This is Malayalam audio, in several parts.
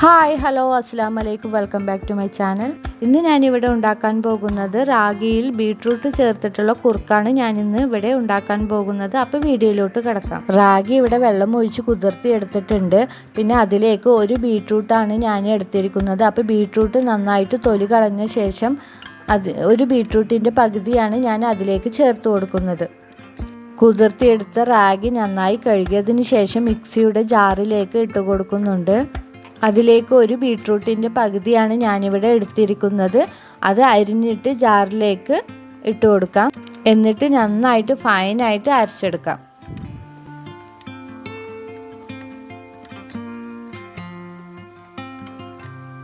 ഹായ് ഹലോ അസ്സലാമു അലൈക്കും welcome back to my channel. ഇന്ന് ഞാനിവിടെ ഉണ്ടാക്കാൻ പോകുന്നത് റാഗിയിൽ ബീട്രൂട്ട് ചേർത്തിട്ടുള്ള കുറുക്കാണ് ഞാനിന്ന് ഇവിടെ ഉണ്ടാക്കാൻ പോകുന്നത്. അപ്പോൾ വീഡിയോയിലോട്ട് കിടക്കാം. റാഗി ഇവിടെ വെള്ളം ഒഴിച്ച് കുതിർത്തി എടുത്തിട്ടുണ്ട്. പിന്നെ അതിലേക്ക് ഒരു ബീട്രൂട്ടാണ് ഞാൻ എടുത്തിരിക്കുന്നത്. അപ്പോൾ ബീട്രൂട്ട് നന്നായിട്ട് തൊലി കളഞ്ഞ ശേഷം ഒരു ബീട്രൂട്ടിൻ്റെ പകുതിയാണ് ഞാൻ അതിലേക്ക് ചേർത്ത് കൊടുക്കുന്നത്. കുതിർത്തിയെടുത്ത റാഗി നന്നായി കഴുകിയതിന് ശേഷം മിക്സിയുടെ ജാറിലേക്ക് ഇട്ട് കൊടുക്കുന്നുണ്ട്. അതിലേക്ക് ഒരു ബീട്രൂട്ടിൻ്റെ പകുതിയാണ് ഞാനിവിടെ എടുത്തിരിക്കുന്നത്. അത് അരിഞ്ഞിട്ട് ജാറിലേക്ക് ഇട്ട് കൊടുക്കാം. എന്നിട്ട് നന്നായിട്ട് ഫൈനായിട്ട് അരച്ചെടുക്കാം.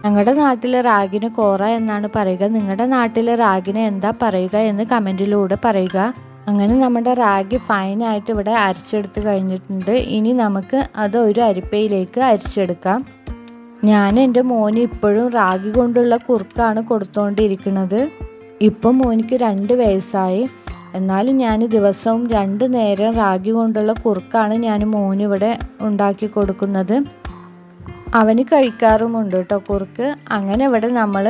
ഞങ്ങളുടെ നാട്ടിലെ റാഗിന് കോറ എന്നാണ് പറയുക. നിങ്ങളുടെ നാട്ടിലെ റാഗിന് എന്താ പറയുക എന്ന് കമൻറ്റിലൂടെ പറയുക. അങ്ങനെ നമ്മുടെ റാഗി ഫൈനായിട്ട് ഇവിടെ അരച്ചെടുത്ത് കഴിഞ്ഞിട്ടുണ്ട്. ഇനി നമുക്ക് അത് ഒരു അരിപ്പയിലേക്ക് അരിച്ചെടുക്കാം. ഞാൻ എൻ്റെ മോന് ഇപ്പോഴും റാഗി കൊണ്ടുള്ള കുറുക്കാണ് കൊടുത്തുകൊണ്ടിരിക്കുന്നത്. ഇപ്പം മോനിക്ക് 2 വയസ്സായി. എന്നാലും ഞാൻ ദിവസവും 2 നേരം റാഗി കൊണ്ടുള്ള കുറുക്കാണ് ഞാൻ മോനിവിടെ ഉണ്ടാക്കി കൊടുക്കുന്നത്. അവന് കഴിക്കാറുമുണ്ട് കേട്ടോ കുറുക്ക്. അങ്ങനെ ഇവിടെ നമ്മൾ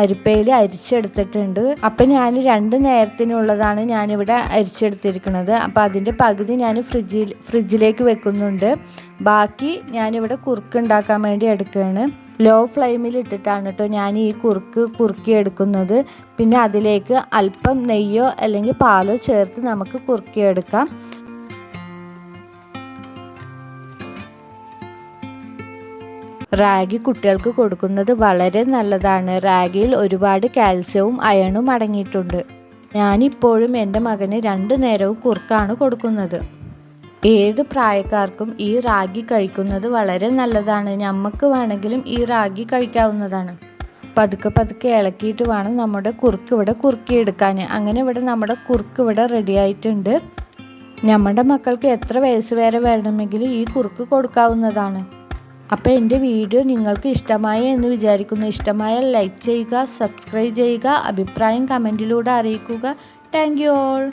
അരിപ്പയിൽ അരിച്ചെടുത്തിട്ടുണ്ട്. അപ്പം ഞാൻ 2 നേരത്തിനുള്ളതാണ് ഞാനിവിടെ അരിച്ചെടുത്തിരിക്കുന്നത്. അപ്പോൾ അതിൻ്റെ പകുതി ഞാൻ ഫ്രിഡ്ജിലേക്ക് വെക്കുന്നുണ്ട്. ബാക്കി ഞാനിവിടെ കുറുക്ക് ഉണ്ടാക്കാൻ വേണ്ടി എടുക്കുകയാണ്. ലോ ഫ്ലെയിമിൽ ഇട്ടിട്ടാണ് കേട്ടോ ഞാൻ ഈ കുറുക്കി എടുക്കുന്നത്. പിന്നെ അതിലേക്ക് അല്പം നെയ്യോ അല്ലെങ്കിൽ പാലോ ചേർത്ത് നമുക്ക് കുറുക്കിയെടുക്കാം. റാഗി കുട്ടികൾക്ക് കൊടുക്കുന്നത് വളരെ നല്ലതാണ്. റാഗിയിൽ ഒരുപാട് കാൽസ്യവും അയണും അടങ്ങിയിട്ടുണ്ട്. ഞാനിപ്പോഴും എൻ്റെ മകന് 2 നേരവും കുറുക്കാണ് കൊടുക്കുന്നത്. ഏത് പ്രായക്കാർക്കും ഈ റാഗി കഴിക്കുന്നത് വളരെ നല്ലതാണ്. നമുക്ക് വേണമെങ്കിലും ഈ റാഗി കഴിക്കാവുന്നതാണ്. പതുക്കെ ഇളക്കിയിട്ട് വേണം നമ്മുടെ കുറുക്ക് ഇവിടെ കുറുക്കിയെടുക്കാൻ. അങ്ങനെ ഇവിടെ നമ്മുടെ കുറുക്ക് ഇവിടെ റെഡി ആയിട്ടുണ്ട്. നമ്മുടെ മക്കൾക്ക് എത്ര വയസ്സ് വരെ വേണമെങ്കിലും ഈ കുറുക്ക് കൊടുക്കാവുന്നതാണ്. അപ്പോൾ എൻ്റെ വീഡിയോ നിങ്ങൾക്ക് ഇഷ്ടമായി എന്ന് വിചാരിക്കുന്നു. ഇഷ്ടമായാൽ ലൈക്ക് ചെയ്യുക, സബ്സ്ക്രൈബ് ചെയ്യുക, അഭിപ്രായം കമൻറ്റിലൂടെ അറിയിക്കുക. Thank you all.